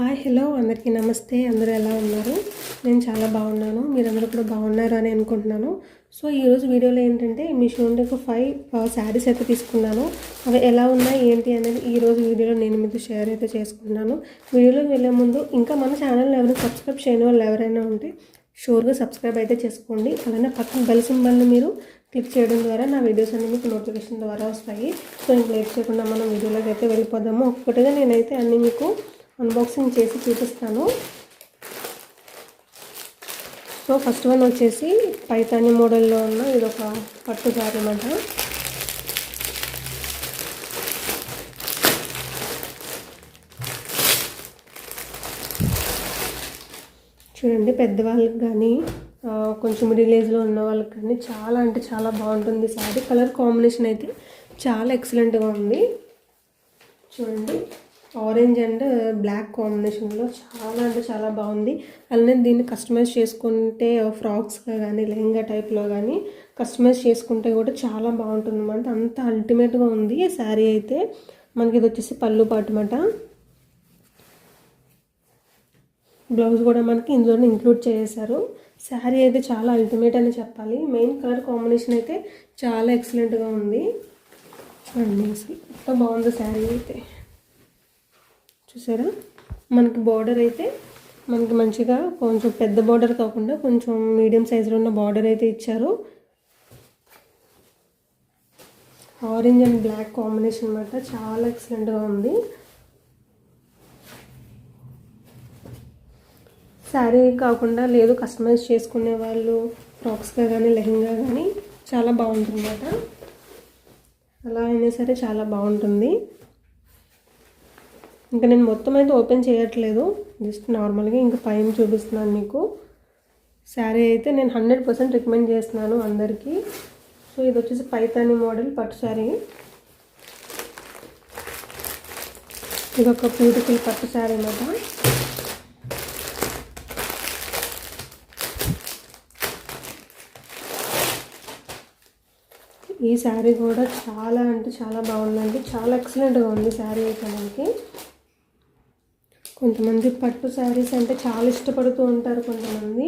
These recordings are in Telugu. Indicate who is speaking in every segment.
Speaker 1: హాయ్ హలో అందరికీ నమస్తే. అందరూ ఎలా ఉన్నారు? నేను చాలా బాగున్నాను. మీరందరూ కూడా బాగున్నారు అని అనుకుంటున్నాను. సో ఈరోజు వీడియోలో ఏంటంటే మీషో నుండి ఒక 5 శారీస్ అయితే తీసుకున్నాను. అవి ఎలా ఉన్నాయి ఏంటి అనేది ఈరోజు వీడియోలో నేను మీతో షేర్ అయితే చేసుకుంటున్నాను. వీడియోలోకి వెళ్ళే ముందు ఇంకా మన ఛానల్ ఎవరైనా సబ్స్క్రైబ్ చేయని వాళ్ళు ఎవరైనా ఉంటే షూర్గా సబ్స్క్రైబ్ అయితే చేసుకోండి. అలానే పక్కన బెల్ సింబల్ని మీరు క్లిక్ చేయడం ద్వారా నా వీడియోస్ అన్ని మీకు నోటిఫికేషన్ ద్వారా వస్తాయి. సో ఇంక లేట్ చేయకుండా మనం వీడియోలోకి అయితే వెళ్ళిపోదాము. ఒక్కటిగా నేనైతే అన్నీ మీకు అన్బాక్సింగ్ చేసి చూపిస్తాను. సో ఫస్ట్ వన్ వచ్చేసి పైతాని మోడల్లో ఉన్న ఇది ఒక పట్టు శారీ అన్నమాట. చూడండి, పెద్దవాళ్ళకి కానీ కొంచెం మిడిల్ ఏజ్లో ఉన్న వాళ్ళకి కానీ చాలా అంటే చాలా బాగుంటుంది శారీ. కలర్ కాంబినేషన్ అయితే చాలా ఎక్సలెంట్గా ఉంది. చూడండి, ఆరెంజ్ అండ్ బ్లాక్ కాంబినేషన్లో చాలా అంటే చాలా బాగుంది. అలానే దీన్ని కస్టమైజ్ చేసుకుంటే ఫ్రాక్స్గా కానీ లెహంగా టైప్లో కానీ కస్టమైజ్ చేసుకుంటే కూడా చాలా బాగుంటుంది అన్నమాట. అంత అల్టిమేట్గా ఉంది ఈ శారీ అయితే. మనకి ఇది వచ్చేసి పళ్ళు పాటు అన్నమాట. బ్లౌజ్ కూడా మనకి ఇందులోనే ఇంక్లూడ్ చేశారు. శారీ అయితే చాలా అల్టిమేట్ అని చెప్పాలి. మెయిన్ కలర్ కాంబినేషన్ అయితే చాలా ఎక్సలెంట్గా ఉంది. చూడండి, అసలు ఎంత బాగుంది శారీ అయితే. చూసారా, మనకి బార్డర్ అయితే మనకి మంచిగా కొంచెం పెద్ద బార్డర్ కాకుండా కొంచెం మీడియం సైజులో ఉన్న బార్డర్ అయితే ఇచ్చారు. ఆరెంజ్ అండ్ బ్లాక్ కాంబినేషన్ అన్నమాట. చాలా ఎక్సలెంట్గా ఉంది శారీ. కాకుండా లేదు కస్టమైజ్ చేసుకునే వాళ్ళు ఫ్రాక్స్గా కానీ లెహంగా కానీ చాలా బాగుంటుంది అన్నమాట. అలా అయినా సరే చాలా బాగుంటుంది. ఇంకా నేను మొత్తం అయితే ఓపెన్ చేయట్లేదు, జస్ట్ నార్మల్గా ఇంకా పైన చూపిస్తున్నాను మీకు. శారీ అయితే నేను 100% రికమెండ్ చేస్తున్నాను అందరికీ. సో ఇది వచ్చేసి పైతాని మోడల్ పట్టు శారీ. ఇది ఒక బ్యూటిఫుల్ పట్టు శారీ అన్నమాట. ఈ శారీ కూడా చాలా అంటే చాలా బాగుందండి. చాలా ఎక్సలెంట్గా ఉంది శారీ అయితే. మనకి కొంతమంది పట్టు శారీస్ అంటే చాలా ఇష్టపడుతూ ఉంటారు కొంతమంది.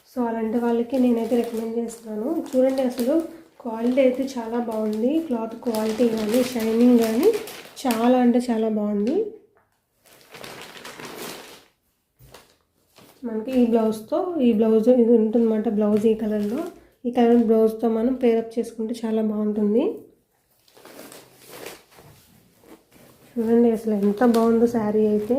Speaker 1: సో అలాంటి వాళ్ళకి నేనైతే రికమెండ్ చేస్తున్నాను. చూడండి, అసలు క్వాలిటీ అయితే చాలా బాగుంది. క్లాత్ క్వాలిటీ కానీ షైనింగ్ కానీ చాలా అంటే చాలా బాగుంది. మనకి ఈ బ్లౌజ్ ఇది ఉంటుందన్నమాట. బ్లౌజ్ ఈ కలర్లో, ఈ కలర్ బ్లౌజ్తో మనం పేరప్ చేసుకుంటే చాలా బాగుంటుంది. చూడండి, అసలు ఎంత బాగుందో శారీ అయితే.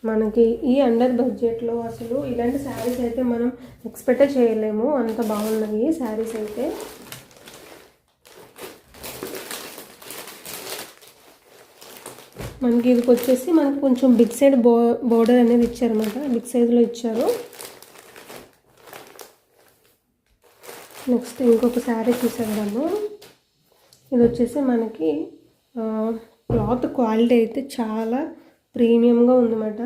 Speaker 1: మనకి ఈ అండర్ బడ్జెట్లో అసలు ఇలాంటి శారీస్ అయితే మనం ఎక్స్పెక్టే చేయలేము, అంత బాగున్నాయి శారీస్ అయితే. మనకి ఇది వచ్చేసి మనకి కొంచెం బిగ్ సైడ్ బోర్డర్ అనేది ఇచ్చారన్నమాట. బిగ్ సైజులో ఇచ్చారు. నెక్స్ట్ ఇంకొక శారీ చూసేద్దాము. ఇది వచ్చేసి మనకి క్లాత్ క్వాలిటీ అయితే చాలా ప్రీమియంగా ఉందన్నమాట.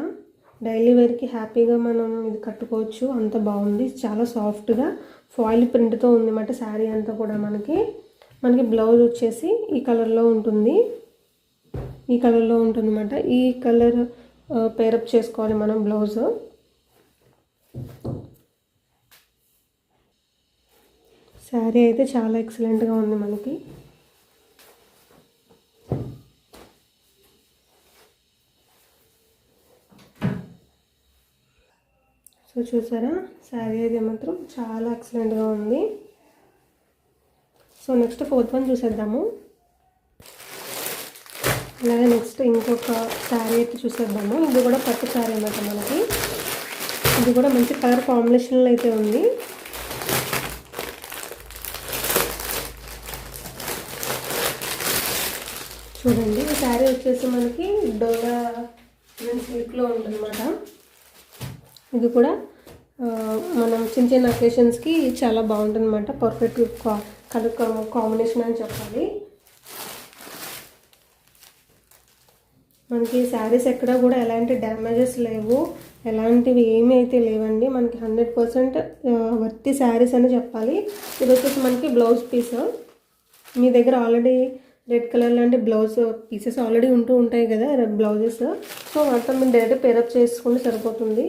Speaker 1: డైలీ వేర్కి హ్యాపీగా మనం ఇది కట్టుకోవచ్చు, అంత బాగుంది. చాలా సాఫ్ట్గా ఫాయిల్ ప్రింట్తో ఉందన్నమాట శారీ అంతా కూడా. మనకి బ్లౌజ్ వచ్చేసి ఈ కలర్లో ఉంటుంది. ఈ కలర్లో ఉంటుందన్నమాట. ఈ కలర్ పేరప్ చేసుకోవాలి మనం బ్లౌజ్. శారీ అయితే చాలా ఎక్సలెంట్గా ఉంది మనకి. సో చూసారా, శారీ అయితే మాత్రం చాలా ఎక్సలెంట్గా ఉంది. సో నెక్స్ట్ 4th వన్ చూసేద్దాము. అలాగే నెక్స్ట్ ఇంకొక శారీ అయితే చూసేద్దాము. ఇది కూడా పట్టు శారీ అన్నమాట మనకి. ఇది కూడా మంచి కలర్ కాంబినేషన్లో అయితే ఉంది. చూడండి, ఈ శారీ వచ్చేసి మనకి డోలా సిల్క్లో ఉంటుందన్నమాట. ఇది కూడా మనం చిన్న చిన్న అకేషన్స్కి చాలా బాగుంటుంది అన్నమాట. పర్ఫెక్ట్ కలర్ కాంబినేషన్ అని చెప్పాలి. మనకి శారీస్ ఎక్కడ కూడా ఎలాంటి డ్యామేజెస్ లేవు, ఎలాంటివి ఏమీ అయితే లేవండి. మనకి 100% వర్తి శారీస్ అని చెప్పాలి. ఇది వచ్చేసి మనకి బ్లౌజ్ పీస్. మీ దగ్గర ఆల్రెడీ రెడ్ కలర్ లాంటి బ్లౌజ్ పీసెస్ ఆల్రెడీ ఉంటాయి కదా బ్లౌజెస్. సో మొత్తం మీరు డైరెక్ట్ పేరప్ చేసుకుంటే సరిపోతుంది.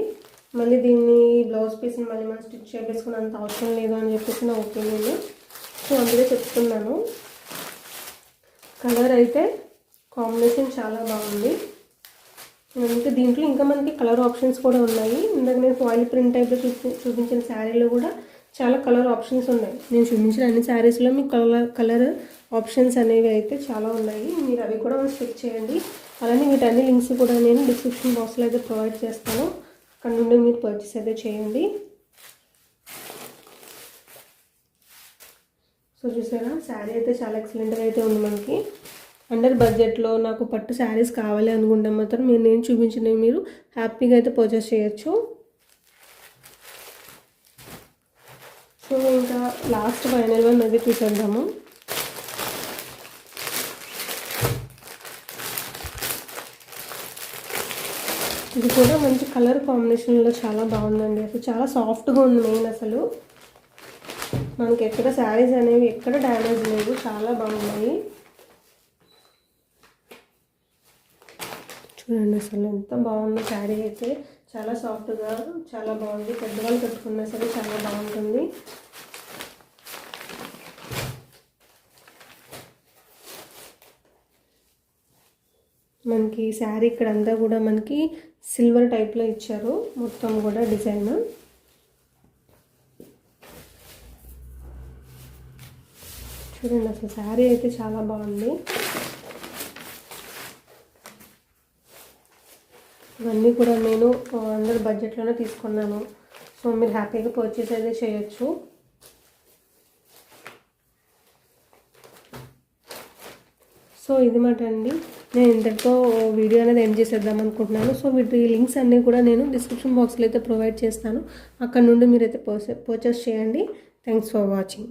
Speaker 1: మళ్ళీ దీన్ని బ్లౌజ్ పీస్ని మళ్ళీ మనం స్టిచ్ చేసేసుకుని అంత అవసరం లేదు అని చెప్పేసి నా ఒపీనియన్. సో అందుకే చెప్తున్నాను. కలర్ అయితే కాంబినేషన్ చాలా బాగుంది. ఇంకా దీంట్లో ఇంకా మనకి కలర్ ఆప్షన్స్ కూడా ఉన్నాయి. ఇందాక నేను ఫాయిల్ ప్రింట్ టైప్లో చూపించిన శారీలో కూడా చాలా కలర్ ఆప్షన్స్ ఉన్నాయి. నేను చూపించిన అన్ని శారీస్లో మీకు కలర్ ఆప్షన్స్ అనేవి అయితే చాలా ఉన్నాయి. మీరు అవి కూడా చెక్ చేయండి. అలానే వీటన్ని లింక్స్ కూడా నేను డిస్క్రిప్షన్ బాక్స్లో అయితే ప్రొవైడ్ చేస్తాను. అక్కడ నుండి మీరు పర్చేస్ అయితే చేయండి. సో చూసారా, శారీ అయితే చాలా ఎక్సలెంట్గా అయితే ఉంది. మనకి అండర్ బడ్జెట్లో నాకు పట్టు శారీస్ కావాలి అనుకుంటే మాత్రం నేను చూపించినవి మీరు హ్యాపీగా అయితే పర్చేస్ చేయొచ్చు. సో ఇంకా లాస్ట్ ఫైనల్ వన్ అయితే చూసేద్దాము. ఇది కూడా మంచి కలర్ కాంబినేషన్లో చాలా బాగుందండి. అసలు చాలా సాఫ్ట్గా ఉంది. మెయిన్ అసలు మనకి ఎక్కడ శారీస్ అనేవి ఎక్కడ డ్యామేజ్ లేవు, చాలా బాగున్నాయి. చూడండి అసలు ఎంత బాగుంది శారీ అయితే. చాలా సాఫ్ట్గా చాలా బాగుంది. పెద్దవాళ్ళు కట్టుకున్నా సరే చాలా బాగుంటుంది. మనకి శారీ ఇక్కడంతా కూడా మనకి సిల్వర్ టైప్లో ఇచ్చారు మొత్తం కూడా డిజైన్. చూడండి అసలు శారీ అయితే చాలా బాగుంది. ఇవన్నీ కూడా నేను అందరు బడ్జెట్లోనే తీసుకున్నాను. సో మీరు హ్యాపీగా పర్చేస్ అయితే చేయొచ్చు. సో ఇది మాట అండి. నేను ఇంతటితో వీడియో అనేది ఎండ్ చేసేద్దాం అనుకుంటున్నాను. సో వీటి లింక్స్ అన్నీ కూడా నేను డిస్క్రిప్షన్ బాక్స్లో అయితే ప్రొవైడ్ చేస్తాను. అక్కడ నుండి మీరైతే పర్చేస్ చేయండి. Thanks for watching.